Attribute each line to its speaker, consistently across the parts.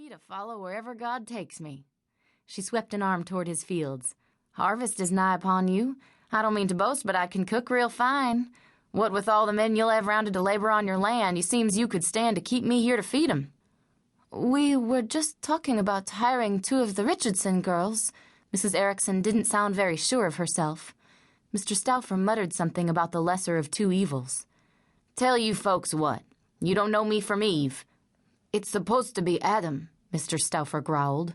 Speaker 1: free to follow wherever God takes me." She swept an arm toward his fields. "Harvest is nigh upon you. I don't mean to boast, but I can cook real fine. What with all the men you'll have rounded to labor on your land, you seems you could stand to keep me here to feed 'em." "We were just talking about hiring 2 of the Richardson girls." Mrs. Erikson didn't sound very sure of herself. Mr. Stauffer muttered something about the lesser of 2 evils. "Tell you folks what. You don't know me from Eve." "It's supposed to be Adam," Mr. Stauffer growled.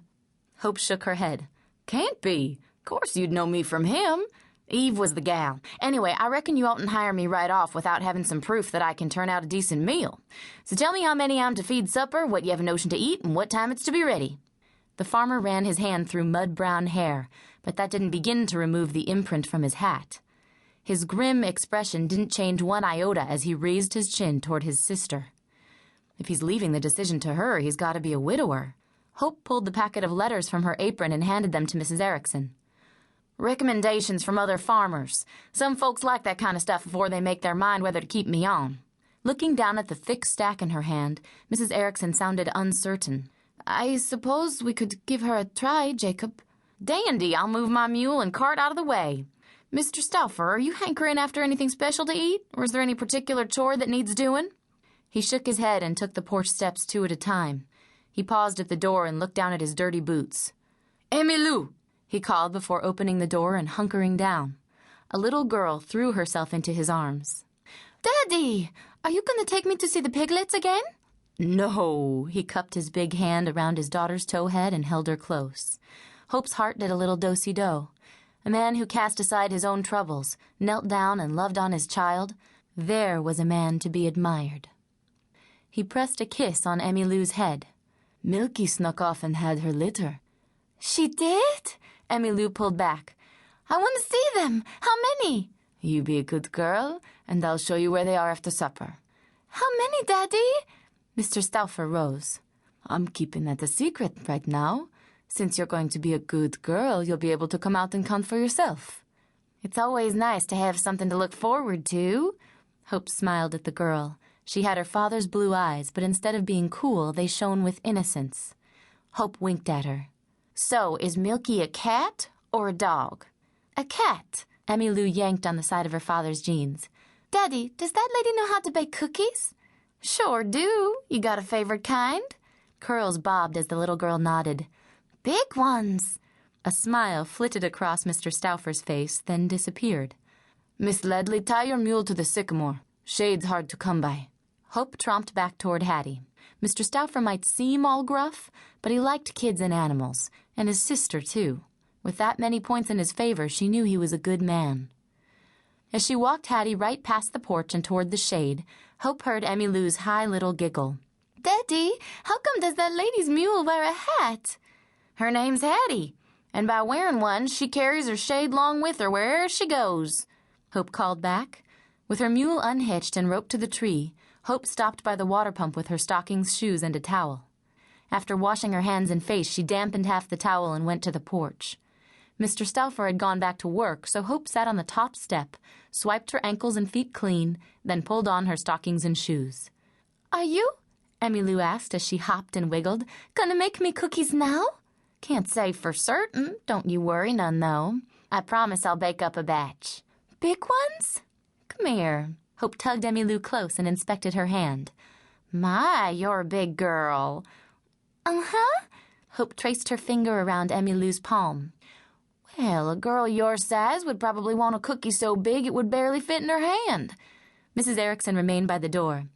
Speaker 1: Hope shook her head. "Can't be. Course you'd know me from him. Eve was the gal. Anyway, I reckon you oughtn't hire me right off without having some proof that I can turn out a decent meal. So tell me how many I'm to feed supper, what you have a notion to eat, and what time it's to be ready." The farmer ran his hand through mud-brown hair, but that didn't begin to remove the imprint from his hat. His grim expression didn't change one iota as he raised his chin toward his sister. If he's leaving the decision to her, he's got to be a widower. Hope pulled the packet of letters from her apron and handed them to Mrs. Erikson. "Recommendations from other farmers. Some folks like that kind of stuff before they make their mind whether to keep me on." Looking down at the thick stack in her hand, Mrs. Erikson sounded uncertain. "I suppose we could give her a try, Jacob." "Dandy, I'll move my mule and cart out of the way. Mr. Stauffer, are you hankering after anything special to eat, or is there any particular chore that needs doing?" He shook his head and took the porch steps 2 at a time. He paused at the door and looked down at his dirty boots. "Emilou!" he called before opening the door and hunkering down. A little girl threw herself into his arms. "Daddy, are you going to take me to see the piglets again?" "No." He cupped his big hand around his daughter's towhead and held her close. Hope's heart did a little do-si-do. A man who cast aside his own troubles, knelt down and loved on his child, there was a man to be admired. He pressed a kiss on Emilou's head. "Milky snuck off and had her litter." "She did?" Emilou pulled back. "I want to see them. How many?" "You be a good girl, and I'll show you where they are after supper." "How many, Daddy?" Mr. Stauffer rose. "I'm keeping that a secret right now. Since you're going to be a good girl, you'll be able to come out and count for yourself." "It's always nice to have something to look forward to." Hope smiled at the girl. She had her father's blue eyes, but instead of being cool, they shone with innocence. Hope winked at her. "So, is Milky a cat or a dog?" "A cat." Emilou yanked on the side of her father's jeans. "Daddy, does that lady know how to bake cookies?" "Sure do. You got a favorite kind?" Curls bobbed as the little girl nodded. "Big ones." A smile flitted across Mr. Stauffer's face, then disappeared. "Miss Ladley, tie your mule to the sycamore. Shade's hard to come by." Hope tromped back toward Hattie. Mr. Stauffer might seem all gruff, but he liked kids and animals, and his sister, too. With that many points in his favor, she knew he was a good man. As she walked Hattie right past the porch and toward the shade, Hope heard Emilou's high little giggle. "Daddy, how come does that lady's mule wear a hat?" "Her name's Hattie, and by wearing one, she carries her shade long with her where'er she goes," Hope called back. With her mule unhitched and roped to the tree, Hope stopped by the water pump with her stockings, shoes, and a towel. After washing her hands and face, she dampened half the towel and went to the porch. Mr. Stauffer had gone back to work, so Hope sat on the top step, swiped her ankles and feet clean, then pulled on her stockings and shoes. "Are you," Emilou asked as she hopped and wiggled, "gonna make me cookies now?" "Can't say for certain. Don't you worry none, though. I promise I'll bake up a batch." "Big ones?" "Come here." Hope tugged Emilou close and inspected her hand. "My, you're a big girl." "Uh-huh." Hope traced her finger around Emilou's palm. "Well, a girl your size would probably want a cookie so big it would barely fit in her hand." Mrs. Erikson remained by the door.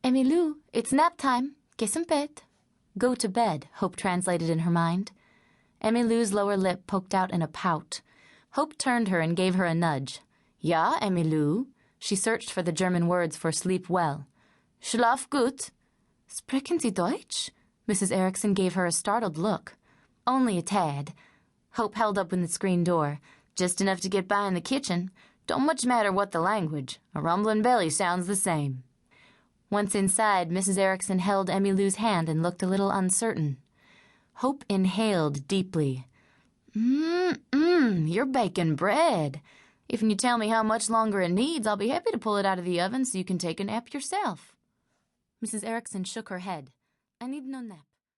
Speaker 1: "Emilou, it's nap time. Get some bed." "Go to bed," Hope translated in her mind. Emilou's lower lip poked out in a pout. Hope turned her and gave her a nudge. "Ja, Emilou." She searched for the German words for sleep well. "Schlaf gut." "Sprechen Sie Deutsch?" Mrs. Erikson gave her a startled look. "Only a tad." Hope held open the screen door. "Just enough to get by in the kitchen. Don't much matter what the language. A rumbling belly sounds the same." Once inside, Mrs. Erikson held Emilou's hand and looked a little uncertain. Hope inhaled deeply. You're baking bread. If you tell me how much longer it needs, I'll be happy to pull it out of the oven so you can take a nap yourself." Mrs. Erikson shook her head. "I need no nap."